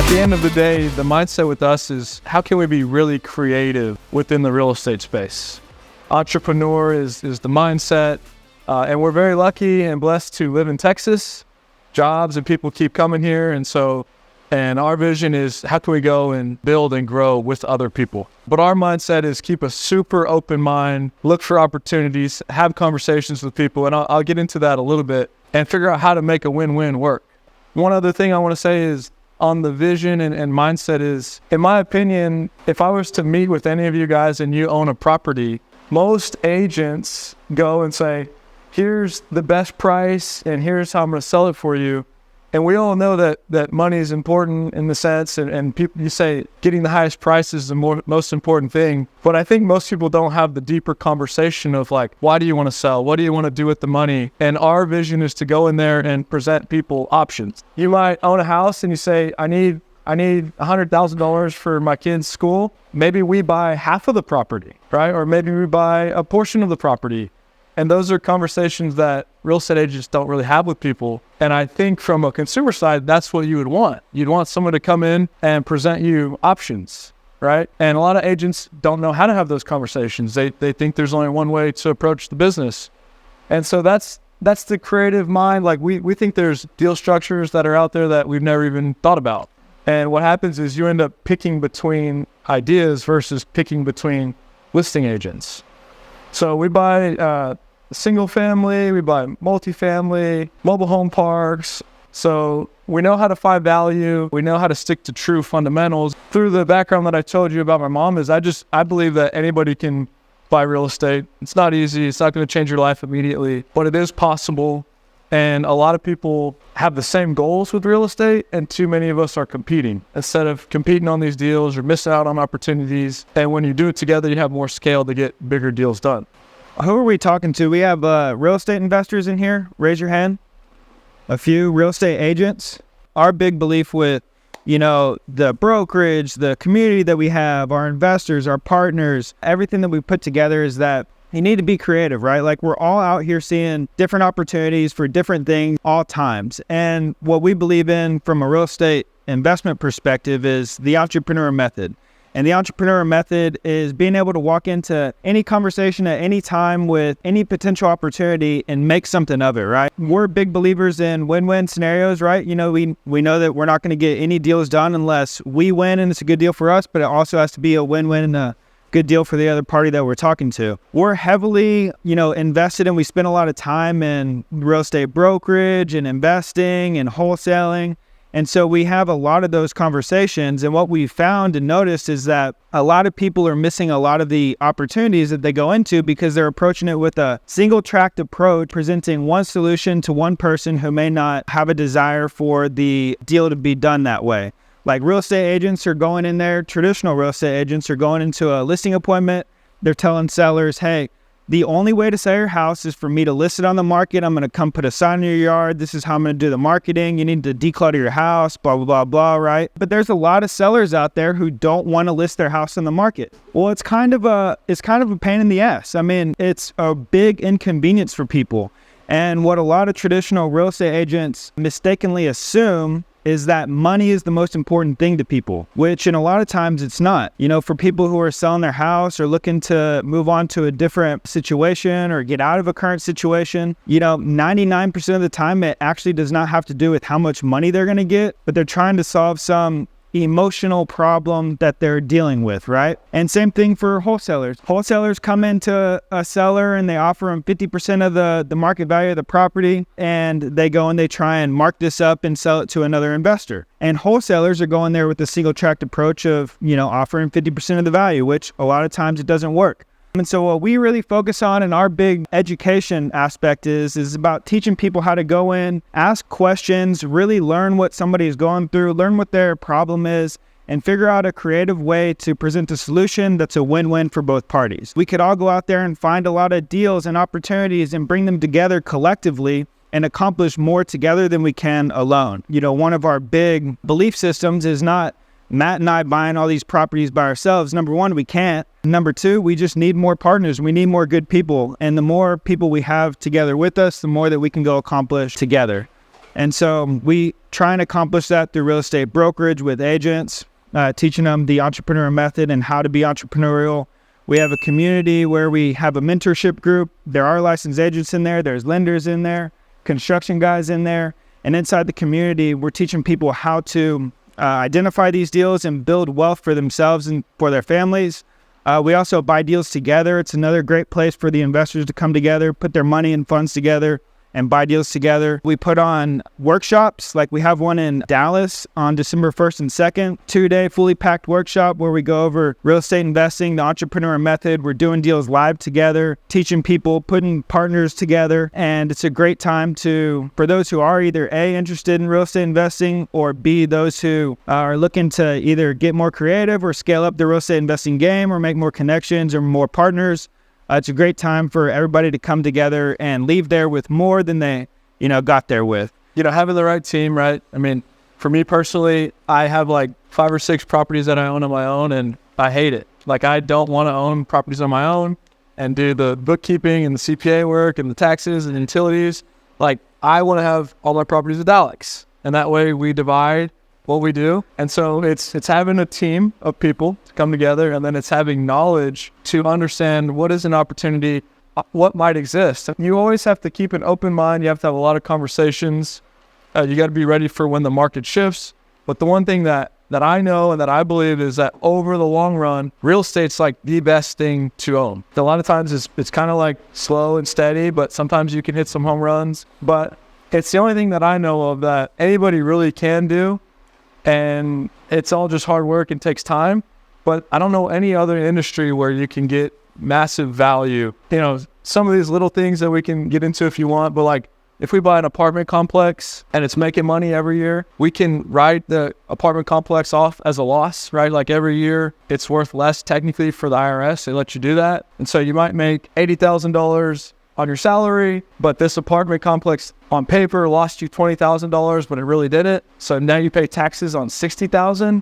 At the end of the day, the mindset with us is how can we be really creative within the real estate space? Entrepreneur is the mindset, and we're very lucky and blessed to live in Texas. Jobs and people keep coming here, and our vision is how can we go and build and grow with other people? But our mindset is keep a super open mind, look for opportunities, have conversations with people, and I'll get into that a little bit, and figure out how to make a win-win work. One other thing I want to say is on the vision and mindset is, in my opinion, if I was to meet with any of you guys and you own a property, most agents go and say, here's the best price and here's how I'm going to sell it for you. And we all know that money is important in the sense, and people, you say getting the highest price is the most important thing. But I think most people don't have the deeper conversation of like, why do you want to sell? What do you want to do with the money? And our vision is to go in there and present people options. You might own a house and you say, I need $100,000 for my kid's school. Maybe we buy half of the property, right? Or maybe we buy a portion of the property. And those are conversations that real estate agents don't really have with people. And I think from a consumer side, that's what you would want. You'd want someone to come in and present you options, right? And a lot of agents don't know how to have those conversations. They think there's only one way to approach the business. And so that's the creative mind. Like we think there's deal structures that are out there that we've never even thought about. And what happens is you end up picking between ideas versus picking between listing agents. So we buy single family, we buy multifamily, mobile home parks. So we know how to find value. We know how to stick to true fundamentals. Through the background that I told you about my mom is I believe that anybody can buy real estate. It's not easy. It's not going to change your life immediately, but it is possible. And a lot of people have the same goals with real estate, and too many of us are competing instead of competing on these deals or missing out on opportunities. And when you do it together, you have more scale to get bigger deals done. Who are we talking to? We have real estate investors in here. Raise your hand. A few real estate agents. Our big belief with, the brokerage, the community that we have, our investors, our partners, everything that we put together is that you need to be creative, right? Like we're all out here seeing different opportunities for different things all times. And what we believe in from a real estate investment perspective is the entrepreneur method. And the entrepreneur method is being able to walk into any conversation at any time with any potential opportunity and make something of it, right? We're big believers in win-win scenarios, right? We know that we're not going to get any deals done unless we win and it's a good deal for us, but it also has to be a win-win and a good deal for the other party that we're talking to. We're heavily, invested, and we spend a lot of time in real estate brokerage and investing and wholesaling. And so we have a lot of those conversations. And what we found and noticed is that a lot of people are missing a lot of the opportunities that they go into because they're approaching it with a single tracked approach, presenting one solution to one person who may not have a desire for the deal to be done that way. Like real estate agents are going in there, traditional real estate agents are going into a listing appointment. They're telling sellers, hey, the only way to sell your house is for me to list it on the market. I'm going to come put a sign in your yard. This is how I'm going to do the marketing. You need to declutter your house, blah, blah, blah, blah, right? But there's a lot of sellers out there who don't want to list their house on the market. Well, it's kind of a pain in the ass. I mean, it's a big inconvenience for people. And what a lot of traditional real estate agents mistakenly assume is that money is the most important thing to people, which in a lot of times it's not. For people who are selling their house or looking to move on to a different situation or get out of a current situation, 99% of the time it actually does not have to do with how much money they're going to get, but they're trying to solve some emotional problem that they're dealing with, right? And same thing for wholesalers. Wholesalers come into a seller and they offer them 50% of the market value of the property, and they go and they try and mark this up and sell it to another investor. And wholesalers are going there with a single tracked approach of, offering 50% of the value, which a lot of times it doesn't work. And so what we really focus on in our big education aspect is about teaching people how to go in, ask questions, really learn what somebody is going through, learn what their problem is, and figure out a creative way to present a solution that's a win-win for both parties. We could all go out there and find a lot of deals and opportunities and bring them together collectively and accomplish more together than we can alone. One of our big belief systems is not Matt and I buying all these properties by ourselves. Number one, we can't. Number two, we just need more partners. We need more good people. And the more people we have together with us, the more that we can go accomplish together. And so we try and accomplish that through real estate brokerage with agents, teaching them the entrepreneur method and how to be entrepreneurial. We have a community where we have a mentorship group. There are licensed agents in there. There's lenders in there, construction guys in there. And inside the community, we're teaching people how to identify these deals and build wealth for themselves and for their families. We also buy deals together. It's another great place for the investors to come together, put their money and funds together, and buy deals together. We put on workshops, like we have one in Dallas on December 1st and 2nd, 2-day fully packed workshop where we go over real estate investing, the entrepreneur method. We're doing deals live together, teaching people, putting partners together. And it's a great time for those who are either A, interested in real estate investing, or B, those who are looking to either get more creative or scale up the real estate investing game or make more connections or more partners. It's a great time for everybody to come together and leave there with more than they, got there with. Having the right team, right? I mean, for me personally, I have like 5 or 6 properties that I own on my own, and I hate it. Like, I don't want to own properties on my own and do the bookkeeping and the CPA work and the taxes and utilities. Like, I want to have all my properties with Alex, and that way we divide what we do. And so it's having a team of people to come together, and then it's having knowledge to understand what is an opportunity, what might exist. You always have to keep an open mind. You have to have a lot of conversations. You got to be ready for when the market shifts. But the one thing that I know and that I believe is that over the long run, real estate's like the best thing to own. A lot of times it's kind of like slow and steady, but sometimes you can hit some home runs. But it's the only thing that I know of that anybody really can do. And it's all just hard work and takes time. But I don't know any other industry where you can get massive value. Some of these little things that we can get into if you want, but like if we buy an apartment complex and it's making money every year, we can write the apartment complex off as a loss, right? Like every year it's worth less technically for the IRS. They let you do that. And so you might make $80,000 on your salary, but this apartment complex on paper lost you $20,000, but it really didn't. So now you pay taxes on $60,000,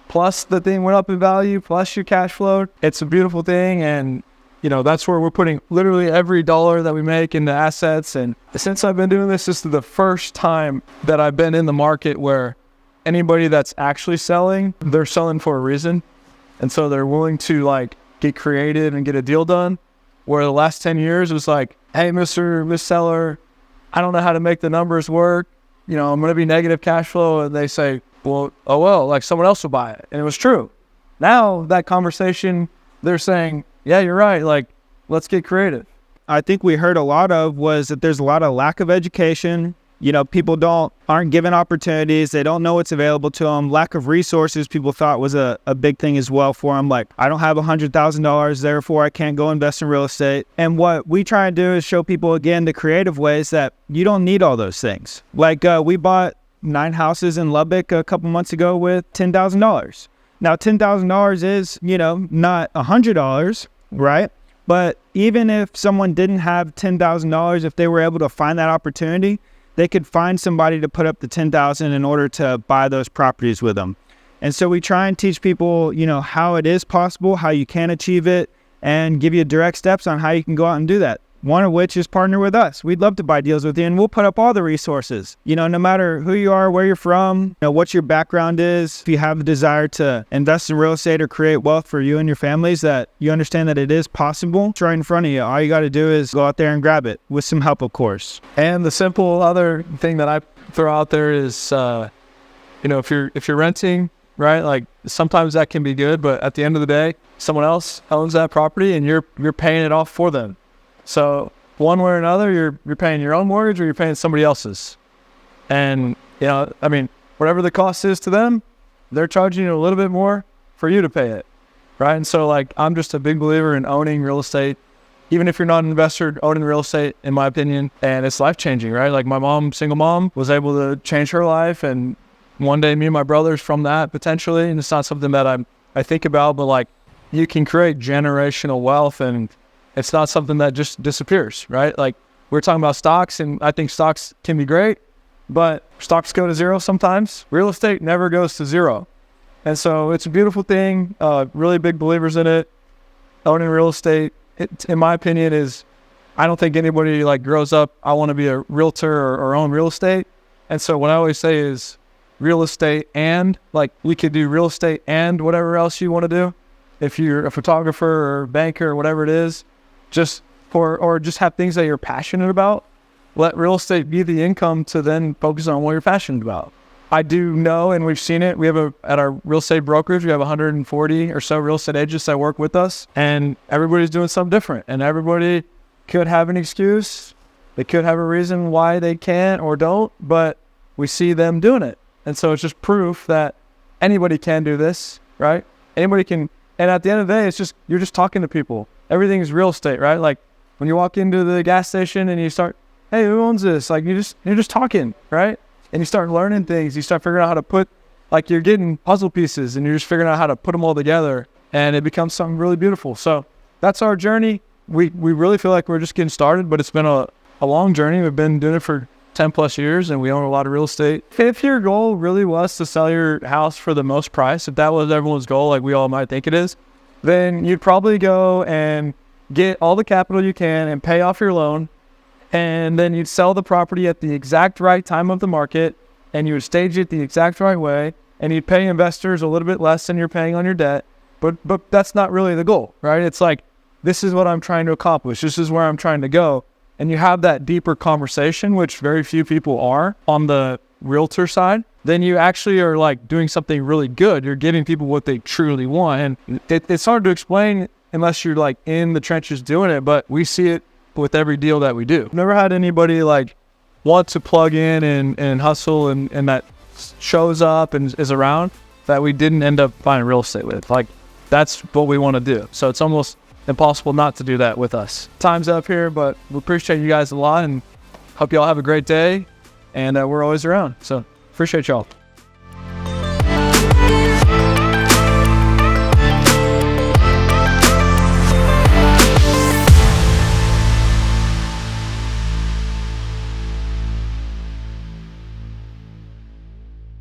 plus the thing went up in value, plus your cash flow. It's a beautiful thing, and that's where we're putting literally every dollar that we make into assets. And since I've been doing this is the first time that I've been in the market where anybody that's actually selling, they're selling for a reason, and so they're willing to like get creative and get a deal done. Where the last 10 years was like, hey, Miss Seller, I don't know how to make the numbers work. I'm going to be negative cash flow. And they say, well, like someone else will buy it. And it was true. Now that conversation, they're saying, yeah, you're right. Like, let's get creative. I think we heard a lot of was that there's a lot of lack of education. People aren't given opportunities. They don't know what's available to them. Lack of resources, people thought was a big thing as well for them. Like, I don't have $100,000, therefore I can't go invest in real estate. And what we try and do is show people, again, the creative ways that you don't need all those things. Like, we bought 9 houses in Lubbock a couple months ago with $10,000. Now, $10,000 is, not $100, right? But even if someone didn't have $10,000, if they were able to find that opportunity, they could find somebody to put up the $10,000 in order to buy those properties with them. And so we try and teach people, how it is possible, how you can achieve it, and give you direct steps on how you can go out and do that. One of which is partner with us. We'd love to buy deals with you, and we'll put up all the resources. No matter who you are, where you're from, what your background is. If you have a desire to invest in real estate or create wealth for you and your families, that you understand that it is possible. It's right in front of you. All you got to do is go out there and grab it with some help, of course. And the simple other thing that I throw out there is, if you're renting, right? Like sometimes that can be good, but at the end of the day, someone else owns that property and you're paying it off for them. So one way or another, you're paying your own mortgage or you're paying somebody else's. And, whatever the cost is to them, they're charging you a little bit more for you to pay it, right? And so, like, I'm just a big believer in owning real estate. Even if you're not an investor, owning real estate, in my opinion, and it's life-changing, right? Like my mom, single mom, was able to change her life. And one day, me and my brothers from that, potentially, and it's not something that I think about, but, like, you can create generational wealth, and it's not something that just disappears, right? Like we're talking about stocks, and I think stocks can be great, but stocks go to zero sometimes. Real estate never goes to zero. And so it's a beautiful thing. Really big believers in it. Owning real estate, in my opinion, I don't think anybody like grows up, I want to be a realtor or own real estate. And so what I always say is real estate, and like we could do real estate and whatever else you want to do. If you're a photographer or banker or whatever it is, just have things that you're passionate about. Let real estate be the income to then focus on what you're passionate about. I do know, and we've seen it, at our real estate brokerage, we have 140 or so real estate agents that work with us, and everybody's doing something different, and everybody could have an excuse. They could have a reason why they can't or don't, but we see them doing it. And so it's just proof that anybody can do this, right? Anybody can. And at the end of the day, you're just talking to people. Everything is real estate, right? Like when you walk into the gas station and you start, hey, who owns this? Like you're just talking, right? And you start learning things. You start figuring out how to put, like you're getting puzzle pieces and you're just figuring out how to put them all together, and it becomes something really beautiful. So that's our journey. We really feel like we're just getting started, but it's been a long journey. We've been doing it for 10 plus years, and we own a lot of real estate. If your goal really was to sell your house for the most price, if that was everyone's goal, like we all might think it is, then you'd probably go and get all the capital you can and pay off your loan. And then you'd sell the property at the exact right time of the market, and you would stage it the exact right way, and you'd pay investors a little bit less than you're paying on your debt. But that's not really the goal, right? It's like, this is what I'm trying to accomplish. This is where I'm trying to go. And you have that deeper conversation, which very few people are on the realtor side. Then you actually are like doing something really good. You're giving people what they truly want. And it's hard to explain unless you're like in the trenches doing it, but we see it with every deal that we do. I've never had anybody like want to plug in and hustle and that shows up and is around that we didn't end up buying real estate with. Like that's what we want to do. So it's almost impossible not to do that with us. Time's up here, but we appreciate you guys a lot and hope y'all have a great day. And we're always around. So appreciate y'all.